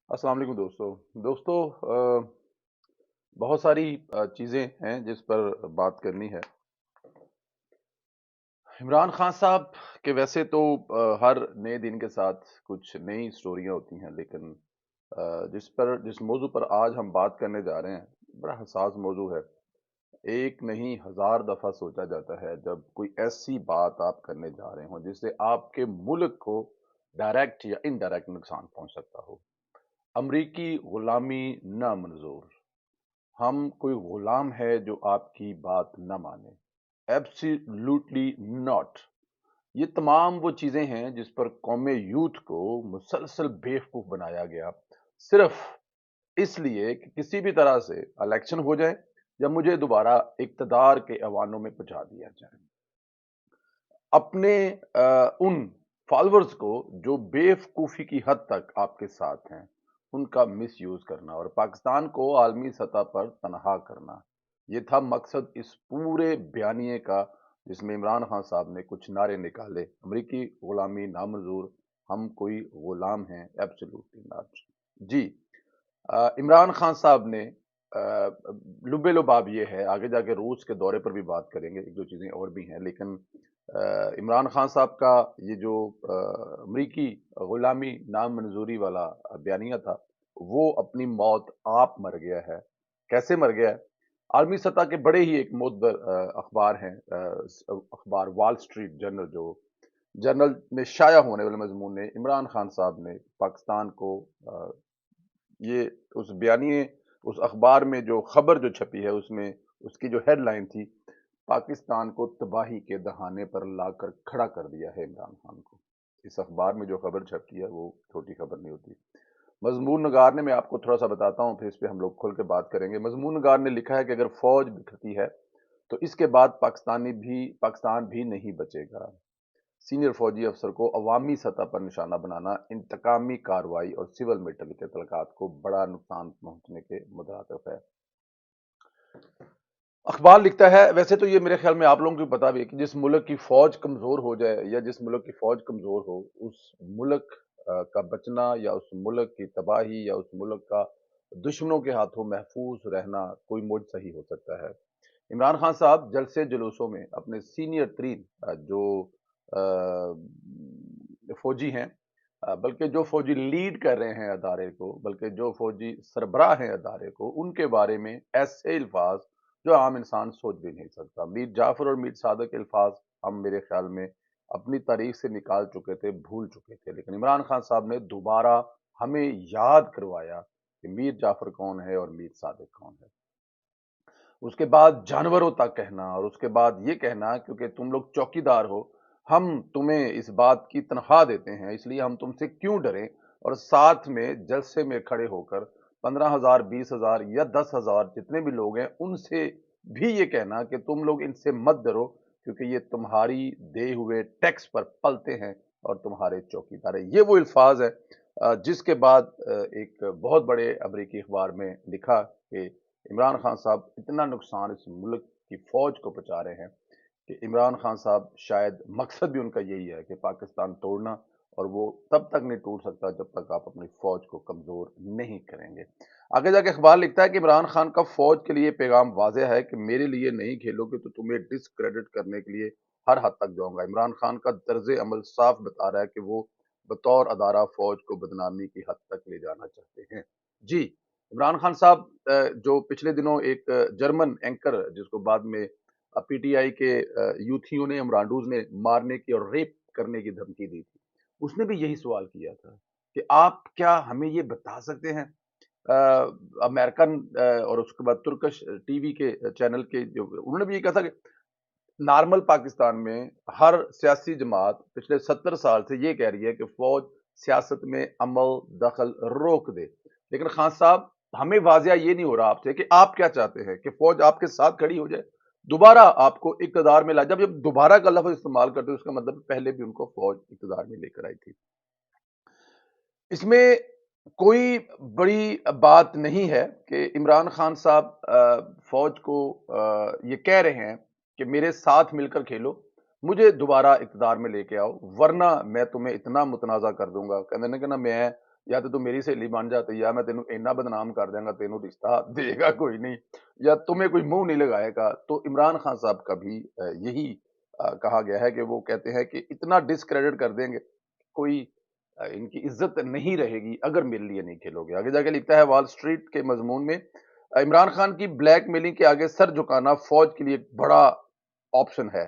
अस्सलाम वालेकुम दोस्तों बहुत सारी चीज़ें हैं जिस पर बात करनी है। इमरान खान साहब के वैसे तो हर नए दिन के साथ कुछ नई स्टोरियां होती हैं, लेकिन जिस मौजू पर आज हम बात करने जा रहे हैं, बड़ा हसास मौजू है। एक नहीं हजार दफा सोचा जाता है जब कोई ऐसी बात आप करने जा रहे हो जिससे आपके मुल्क को डायरेक्ट या इनडायरेक्ट नुकसान पहुंच सकता हो। अमरीकी गुलामी नामंजूर। हम कोई गुलाम है जो आपकी बात न माने। Absolutely not. ये तमाम वो चीजें हैं जिस पर कौमे यूथ को मुसलसल बेवकूफ बनाया गया, सिर्फ इसलिए कि किसी भी तरह से इलेक्शन हो जाए या मुझे दोबारा इक्तदार के ऐवानों में पहुंचा दिया जाए। अपने उन फॉलोअर्स को जो बेवकूफ़ी की हद तक आपके साथ हैं, उनका मिसयूज़ करना और पाकिस्तान को आलमी सतह पर तनहा करना, ये था मकसद इस पूरे बयानिए का, जिसमें इमरान खान साहब ने कुछ नारे निकाले। अमरीकी गुलामी नामंजूर, हम कोई गुलाम हैं, एब्सोल्युटली नॉट। जी। इमरान खान साहब ने लुबे लुबाब ये है, आगे जाके रूस के दौरे पर भी बात करेंगे, एक दो चीज़ें और भी हैं, लेकिन इमरान खान साहब का ये जो अमरीकी गुलामी नामंजूरी वाला बयानिया था, वो अपनी मौत आप मर गया है। कैसे मर गया है? आलमी सतह के बड़े ही एक मोतबर अखबार हैं, अखबार वॉल स्ट्रीट जर्नल, जो जर्नल में शाया होने वाले मजमून ने इमरान खान साहब ने पाकिस्तान को ये उस बयानिए, उस अखबार में जो खबर जो छपी है, उसमें उसकी जो हेडलाइन थी, पाकिस्तान को तबाही के दहाने पर लाकर खड़ा कर दिया है इमरान खान को। इस अखबार में जो खबर छपी है वो छोटी खबर नहीं होती। मजमून नगार ने, मैं आपको थोड़ा सा बताता हूँ, फिर इस पे हम लोग खुल के बात करेंगे। मजमून नगार ने लिखा है कि अगर फौज बिखरती है तो इसके बाद पाकिस्तान भी नहीं बचेगा। सीनियर फौजी अफसर को अवामी सतह पर निशाना बनाना इंतकामी कार्रवाई और सिविल मिलिट्री के तलकात को बड़ा नुकसान पहुंचने के मुतरादिफ है। अखबार लिखता है, वैसे तो ये मेरे ख्याल में आप लोगों को पता भी है कि जिस मुल्क की फौज कमजोर हो जाए या जिस मुल्क की फौज कमजोर हो, उस मुल्क का बचना या उस मुल्क की तबाही या उस मुल्क का दुश्मनों के हाथों महफूज रहना कोई मुझ सही हो सकता है। इमरान खान साहब जलसे जुलूसों में अपने सीनियर तरीन जो फौजी हैं, बल्कि जो फौजी लीड कर रहे हैं अदारे को, बल्कि जो फौजी सरबराह हैं अदारे को, उनके बारे में ऐसे अल्फाज जो आम इंसान सोच भी नहीं सकता। मीर जाफर और मीर सादक के अल्फाज हम मेरे ख्याल में अपनी तारीख से निकाल चुके थे, भूल चुके थे, लेकिन इमरान खान साहब ने दोबारा हमें याद करवाया कि मीर जाफर कौन है और मीर सादक कौन है। उसके बाद जानवरों तक कहना, और उसके बाद ये कहना क्योंकि तुम लोग चौकीदार हो, हम तुम्हें इस बात की तनख्वाह देते हैं, इसलिए हम तुमसे क्यों डरें। और साथ में जलसे में खड़े होकर 15,000, 20,000 या 10,000 जितने भी लोग हैं, उनसे भी ये कहना कि तुम लोग इनसे मत डरो, क्योंकि ये तुम्हारी दे हुए टैक्स पर पलते हैं और तुम्हारे चौकीदार हैं। ये वो अल्फाज है जिसके बाद एक बहुत बड़े अमरीकी अखबार में लिखा कि इमरान खान साहब इतना नुकसान इस मुल्क की फौज को पहुंचा रहे हैं कि इमरान खान साहब, शायद मकसद भी उनका यही है कि पाकिस्तान तोड़ना, और वो तब तक नहीं टूट सकता जब तक आप अपनी फौज को कमजोर नहीं करेंगे। आगे जाके अखबार लिखता है कि इमरान खान का फौज के लिए पैगाम वाज़ेह है कि मेरे लिए नहीं खेलोगे तो तुम्हें डिसक्रेडिट करने के लिए हर हद तक जाऊंगा। इमरान खान का तर्ज अमल साफ बता रहा है कि वो बतौर अदारा फौज को बदनामी की हद तक ले जाना चाहते हैं। जी। इमरान खान साहब जो पिछले दिनों एक जर्मन एंकर, जिसको बाद में पीटीआई के यूथियों ने, इमरानडूज ने मारने की और रेप करने की धमकी दी थी, उसने भी यही सवाल किया था कि आप क्या हमें ये बता सकते हैं, अमेरिकन और उसके बाद तुर्कश टीवी के चैनल के जो, उन्होंने भी ये कहा था कि नॉर्मल पाकिस्तान में हर सियासी जमात पिछले 70 साल से ये कह रही है कि फौज सियासत में अमल दखल रोक दे, लेकिन खान साहब, हमें वाजिया ये नहीं हो रहा आपसे कि आप क्या चाहते हैं कि फौज आपके साथ खड़ी हो जाए, दोबारा आपको इक्तदार में ला। जब दोबारा का लफ्ज इस्तेमाल करते हैं, उसका मतलब पहले भी उनको फौज इक्तदार में लेकर आई थी। इसमें कोई बड़ी बात नहीं है कि इमरान खान साहब फौज को ये कह रहे हैं कि मेरे साथ मिलकर खेलो, मुझे दोबारा इक़्तिदार में लेके आओ, वरना मैं तुम्हें इतना मुतनाज़ा कर दूँगा। कहने लगे ना, मैं یا تو میری सहेली बन जा, या मैं तेनू इन्ना बदनाम कर देंगा, तेनू रिश्ता देगा कोई नहीं, या तुम्हें कोई मुंह नहीं लगाएगा। तो इमरान खान साहब का भी यही कहा गया है कि वो कहते हैं कि इतना डिस्क्रेडिट कर देंगे, कोई इनकी इज्जत नहीं रहेगी अगर मेरे लिए नहीं खेलोगे। आगे जाके लिखता है वॉल स्ट्रीट के मजमून में, इमरान खान की ब्लैक मेलिंग के आगे सर झुकाना फौज के लिए एक बड़ा ऑप्शन है।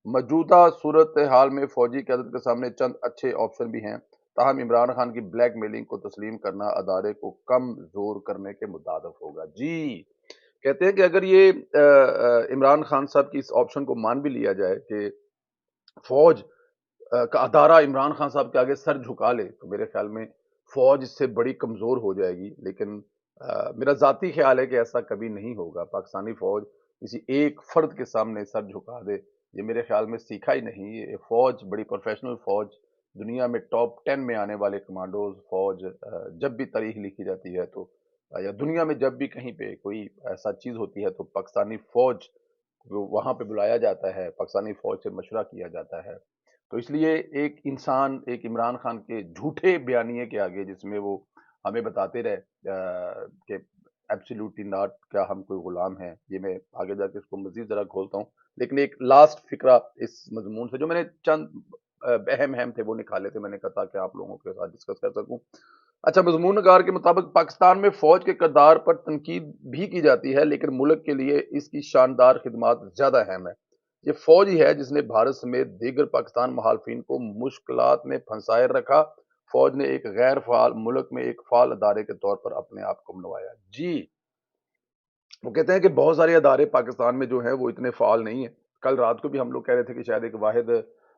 मौजूदा सूरत हाल में फौजी क़यादत के सामने चंद अच्छे ऑप्शन भी हैं, ताहम इमरान खान की ब्लैक मेलिंग को तस्लीम करना अदारे को कमजोर करने के मुताबिक होगा। जी, कहते हैं कि अगर ये इमरान खान साहब की इस ऑप्शन को मान भी लिया जाए कि फौज का अदारा इमरान खान साहब के आगे सर झुका ले, तो मेरे ख्याल में फौज इससे बड़ी कमजोर हो जाएगी। लेकिन मेरा जाती ख्याल है कि ऐसा कभी नहीं होगा। पाकिस्तानी फौज किसी एक फर्द के सामने सर झुका दे, ये मेरे ख्याल में सीखा ही नहीं। ये फौज बड़ी प्रोफेशनल फौज, दुनिया में टॉप 10 में आने वाले कमांडोज फौज, जब भी तारीख लिखी जाती है तो या दुनिया में जब भी कहीं पे कोई ऐसा चीज होती है तो पाकिस्तानी फौज को वहां पे बुलाया जाता है, पाकिस्तानी फौज से मशवरा किया जाता है। तो इसलिए एक इंसान एक इमरान खान के झूठे बयानिए के आगे, जिसमें वो हमें बताते रहे कि एब्सोल्युटली नॉट, क्या हम कोई गुलाम हैं, ये मैं आगे जाके इसको मजीद जरा खोलता हूँ। लेकिन एक लास्ट फिक्रा इस मजमून से, जो मैंने चंद अहम अहम थे वो निकाले थे, मैंने कहा कि आप लोगों के साथ डिस्कस कर सकूं। अच्छा, मजमून नगार के मुताबिक पाकिस्तान में फौज के किरदार पर तनकीद भी की जाती है, लेकिन मुल्क के लिए इसकी शानदार खिदमात ज्यादा अहम है। ये फौज ही है जिसने भारत समेत दीगर पाकिस्तान मुखालफिन को मुश्किलात में फंसाए रखा। फौज ने एक गैर फाल मुल्क में एक फाल अदारे के तौर पर अपने आप को मनवाया। जी, वो कहते हैं कि बहुत सारे अदारे पाकिस्तान में जो हैं वो इतने फाल नहीं है। कल रात को भी हम लोग कह रहे थे कि शायद एक वाहिद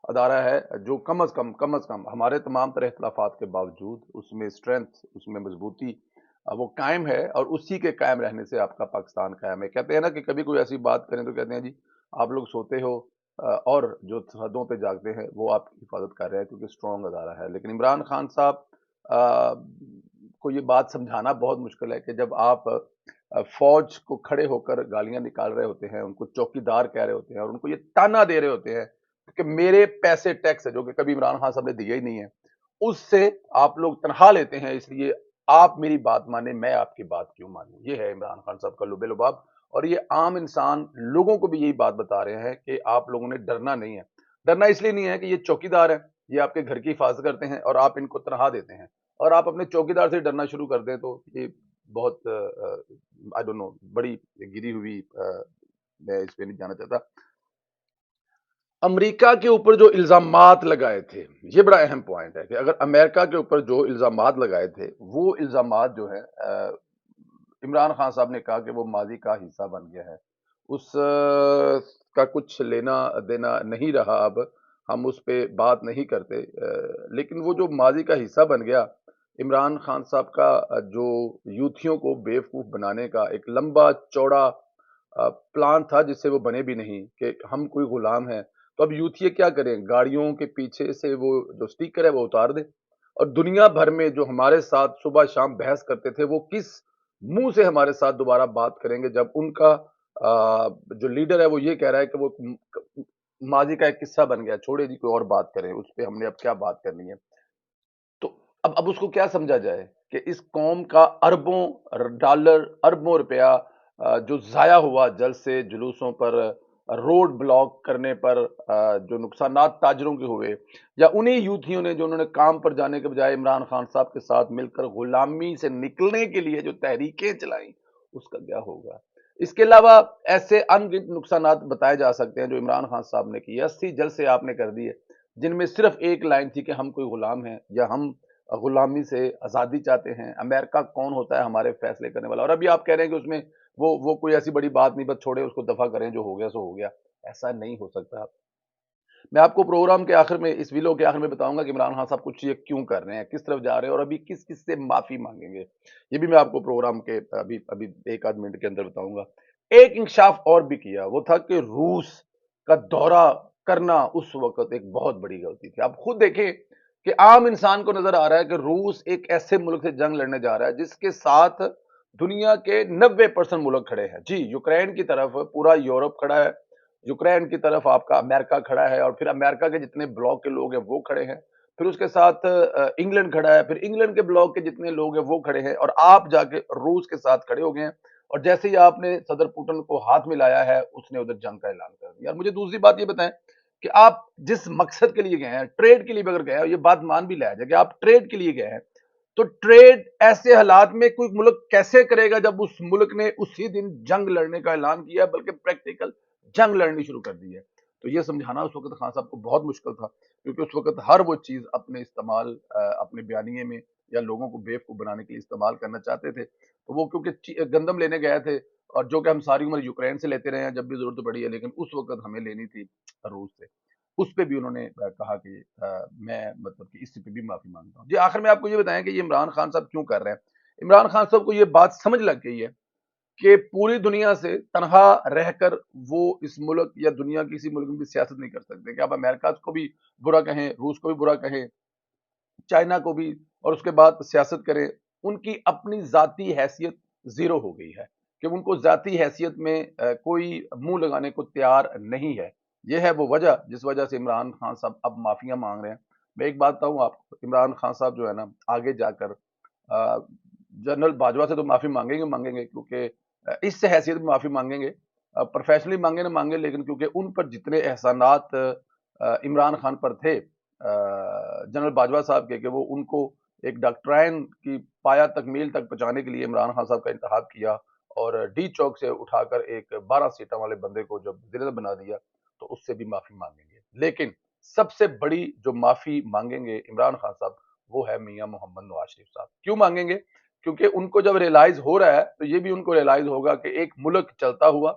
अदारा है जो कम अज कम हमारे तमाम तरह इख्तलाफात के बावजूद उसमें स्ट्रेंथ, उसमें मजबूती वो कायम है, और उसी के कायम रहने से आपका पाकिस्तान कायम है। कहते हैं ना कि कभी कोई ऐसी बात करें तो कहते हैं जी आप लोग सोते हो और जो सरहदों पे जागते हैं वो आपकी हिफाजत कर रहे हैं क्योंकि स्ट्रॉन्ग अदारा है। लेकिन इमरान खान साहब को ये बात समझाना बहुत मुश्किल है कि जब आप फौज को खड़े होकर गालियां निकाल रहे होते हैं, उनको चौकीदार कह रहे होते हैं और उनको ये ताना दे रहे होते हैं कि मेरे पैसे टैक्स है, जो कि कभी इमरान खान साहब ने दिए ही नहीं है, उससे आप लोग तनख्वाह लेते हैं, इसलिए आप मेरी बात माने, मैं आपकी बात क्यों मानूं। ये है इमरान खान साहब का लुबे लुबाब, और ये आम इंसान लोगों को भी यही बात बता रहे हैं कि आप लोगों ने डरना नहीं है। डरना इसलिए नहीं है कि ये चौकीदार है, ये आपके घर की हिफाजत करते हैं और आप इनको तनख्वाह देते हैं, और आप अपने चौकीदार से डरना शुरू कर दें तो ये बहुत आई डोंट नो, बड़ी गिरी हुई मैं इस पे नहीं जाना चाहता। अमेरिका के ऊपर जो इल्जामात लगाए थे, ये बड़ा अहम पॉइंट है कि अगर अमेरिका के ऊपर जो इल्जामात लगाए थे, वो इल्जामात जो है इमरान खान साहब ने कहा कि वो माजी का हिस्सा बन गया है, उस का कुछ लेना देना नहीं रहा। अब हम उस पे बात नहीं करते, लेकिन वो जो माजी का हिस्सा बन गया, इमरान खान साहब का जो यूथियों को बेवकूफ बनाने का एक लंबा चौड़ा प्लान था, जिससे वो बने भी नहीं कि हम कोई गुलाम हैं। तो अब यूथिया क्या करें, गाड़ियों के पीछे से वो जो स्टिकर है वो उतार दें, और दुनिया भर में जो हमारे साथ सुबह शाम बहस करते थे वो किस मुंह से हमारे साथ दोबारा बात करेंगे, जब उनका जो लीडर है वो ये कह रहा है कि वो माजी का एक किस्सा बन गया, छोड़े जी कोई और बात करें, उस पे हमने अब क्या बात करनी है। तो अब उसको क्या समझा जाए कि इस कौम का अरबों डॉलर, अरबों रुपया जो जाया हुआ जलसे जुलूसों पर, रोड ब्लॉक करने पर, जो नुकसानात ताजरों के हुए, या उन्हीं यूथियों ने जो उन्होंने काम पर जाने के बजाय इमरान खान साहब के साथ मिलकर गुलामी से निकलने के लिए जो तहरीकें चलाई, उसका क्या होगा। इसके अलावा ऐसे अनगिनत नुकसानात बताए जा सकते हैं जो इमरान खान साहब ने किए। 80 जलसे आपने कर दिए, जिनमें सिर्फ एक लाइन थी कि हम कोई गुलाम हैं, या हम गुलामी से आज़ादी चाहते हैं, अमेरिका कौन होता है हमारे फैसले करने वाला। और अभी आप कह रहे हैं कि उसमें वो कोई ऐसी बड़ी बात नहीं, बस छोड़े उसको, दफा करें, जो हो गया सो हो गया। ऐसा नहीं हो सकता। मैं आपको प्रोग्राम के आखिर में, इस वीडियो के आखिर में बताऊंगा कि इमरान खान साहब कुछ ये क्यों कर रहे हैं, किस तरफ जा रहे हैं, और अभी किस किस से माफी मांगेंगे, ये भी मैं आपको प्रोग्राम के अभी अभी एक आध मिनट के अंदर बताऊंगा। एक इंकशाफ और भी किया, वो था कि रूस का दौरा करना उस वक्त एक बहुत बड़ी गलती थी। आप खुद देखें कि आम इंसान को नजर आ रहा है कि रूस एक ऐसे मुल्क से जंग लड़ने जा रहा है जिसके साथ दुनिया के 90% मुल्क खड़े हैं। जी, यूक्रेन की तरफ पूरा यूरोप खड़ा है, यूक्रेन की तरफ आपका अमेरिका खड़ा है, और फिर अमेरिका के जितने ब्लॉक के लोग हैं वो खड़े हैं। پھر اس کے ساتھ انگلینڈ کھڑا ہے، پھر انگلینڈ کے بلاک کے جتنے لوگ ہیں وہ کھڑے ہیں، اور آپ جا کے روس کے ساتھ کھڑے ہو گئے ہیں، اور جیسے ہی آپ نے صدر پوٹن کو ہاتھ ملایا ہے اس نے ادھر جنگ کا اعلان کر دیا۔ اور مجھے دوسری بات یہ بتائیں کہ آپ جس مقصد کے لیے گئے ہیں، ٹریڈ کے لیے بھی اگر گئے ہیں، یہ بات مان بھی لایا جائے کہ آپ ٹریڈ کے لیے گئے ہیں، تو ٹریڈ ایسے حالات میں کوئی ملک کیسے کرے گا جب اس ملک نے اسی دن جنگ لڑنے کا اعلان کیا ہے، بلکہ پریکٹیکل جنگ لڑنی شروع کر دی ہے؟ تو یہ سمجھانا اس وقت خان صاحب کو بہت مشکل تھا، کیونکہ اس وقت ہر وہ چیز اپنے استعمال اپنے بیانیے میں یا لوگوں کو بیوقوف بنانے کے لیے استعمال کرنا چاہتے تھے، تو وہ کیونکہ گندم لینے گئے تھے، اور جو کہ ہم ساری عمر یوکرین سے لیتے رہے ہیں جب بھی ضرورت پڑی ہے، لیکن اس وقت ہمیں لینی تھی روس سے، اس پہ بھی انہوں نے کہا کہ میں مطلب کہ اس پہ بھی معافی مانگتا ہوں۔ جی آخر میں آپ کو یہ بتائیں کہ یہ عمران خان صاحب کیوں کر رہے ہیں؟ عمران خان صاحب کو یہ بات سمجھ لگ گئی ہے کہ پوری دنیا سے تنہا رہ کر وہ اس ملک یا دنیا کی کسی ملک میں بھی سیاست نہیں کر سکتے، کہ آپ امریکہ کو بھی برا کہیں، روس کو بھی برا کہیں، چائنا کو بھی، اور اس کے بعد سیاست کریں، ان کی اپنی ذاتی حیثیت زیرو ہو گئی ہے، کہ ان کو ذاتی حیثیت میں کوئی منہ لگانے کو تیار نہیں ہے۔ یہ ہے وہ وجہ جس وجہ سے عمران خان صاحب اب معافیاں مانگ رہے ہیں۔ میں ایک بات بتاؤں آپ کو، عمران خان صاحب جو ہے نا آگے جا کر جنرل باجوہ سے تو معافی مانگیں گے کیونکہ اس سے حیثیت میں معافی مانگیں گے، پروفیشنلی مانگے نہ مانگے، لیکن کیونکہ ان پر جتنے احسانات عمران خان پر تھے جنرل باجوہ صاحب کے، کہ وہ ان کو ایک ڈاکٹرائن کی پایا تکمیل تک پہنچانے کے لیے عمران خان صاحب کا انتخاب کیا، اور ڈی چوک سے اٹھا کر ایک 12 سیٹوں والے بندے کو جب وزیر اعظم بنا دیا، تو اس سے بھی معافی مانگیں گے۔ لیکن سب سے بڑی جو معافی مانگیں گے عمران خان صاحب، وہ ہے میاں محمد نواز شریف صاحب۔ کیوں مانگیں گے؟ کیونکہ ان کو جب ریلائز ہو رہا ہے تو یہ بھی ان کو ریلائز ہوگا کہ ایک ملک چلتا ہوا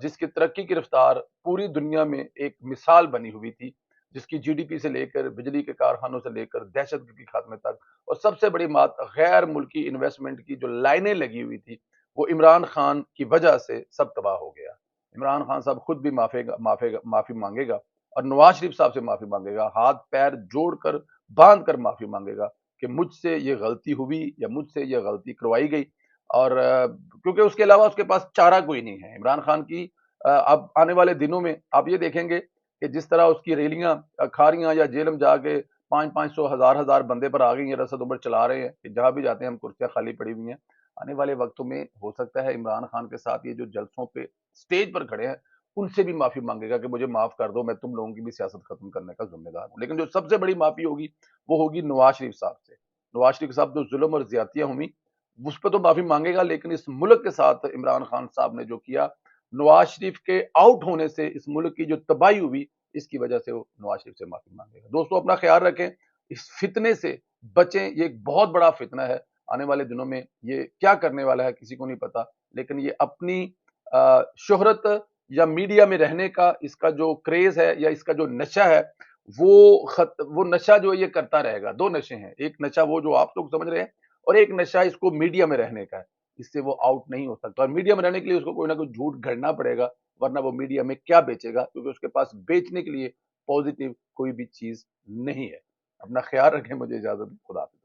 جس کی ترقی کی رفتار پوری دنیا میں ایک مثال بنی ہوئی تھی، جس کی جی ڈی پی سے لے کر بجلی کے کارخانوں سے لے کر دہشت گردی کے خاتمے تک، اور سب سے بڑی بات غیر ملکی انویسٹمنٹ کی جو لائنیں لگی ہوئی تھی، وہ عمران خان کی وجہ سے سب تباہ ہو گیا۔ عمران خان صاحب خود بھی معافی مانگے گا، اور نواز شریف صاحب سے معافی مانگے گا، ہاتھ پیر جوڑ کر باندھ کر معافی مانگے گا کہ مجھ سے یہ غلطی ہوئی یا مجھ سے یہ غلطی کروائی گئی، اور کیونکہ اس کے علاوہ اس کے پاس چارہ کوئی نہیں ہے عمران خان کی۔ اب آنے والے دنوں میں آپ یہ دیکھیں گے کہ جس طرح اس کی ریلیاں کھاریاں یا جیلم جا کے 500 ہزار بندے پر آ گئی ہیں، رسد عمر چلا رہے ہیں کہ جہاں بھی جاتے ہیں ہم کرسیاں خالی پڑی ہوئی ہیں، آنے والے وقتوں میں ہو سکتا ہے عمران خان کے ساتھ یہ جو جلسوں پہ سٹیج پر کھڑے ہیں ان سے بھی معافی مانگے گا کہ مجھے معاف کر دو، میں تم لوگوں کی بھی سیاست ختم کرنے کا ذمہ دار ہوں۔ لیکن جو سب سے بڑی معافی ہوگی وہ ہوگی نواز شریف صاحب سے۔ نواز شریف صاحب جو ظلم اور زیادتیاں ہوئی اس پہ تو معافی مانگے گا، لیکن اس ملک کے ساتھ عمران خان صاحب نے جو کیا، نواز شریف کے آؤٹ ہونے سے اس ملک کی جو تباہی ہوئی، اس کی وجہ سے وہ نواز شریف سے معافی مانگے گا۔ دوستو اپنا خیال رکھیں، اس فتنے سے بچیں، یہ ایک بہت بڑا فتنہ ہے، آنے والے دنوں میں یہ کیا کرنے والا ہے کسی کو نہیں پتا، لیکن یہ اپنی شہرت یا میڈیا میں رہنے کا اس کا جو کریز ہے یا اس کا جو نشہ ہے، وہ نشہ جو یہ کرتا رہے گا۔ دو نشے ہیں، ایک نشہ وہ جو آپ لوگ سمجھ رہے ہیں، اور ایک نشہ اس کو میڈیا میں رہنے کا ہے، اس سے وہ آؤٹ نہیں ہو سکتا، اور میڈیا میں رہنے کے لیے اس کو کوئی نہ کوئی جھوٹ گھڑنا پڑے گا، ورنہ وہ میڈیا میں کیا بیچے گا، کیونکہ اس کے پاس بیچنے کے لیے پوزیٹو کوئی بھی چیز نہیں ہے۔ اپنا خیال رکھیں، مجھے اجازت دیں، خدا حافظ۔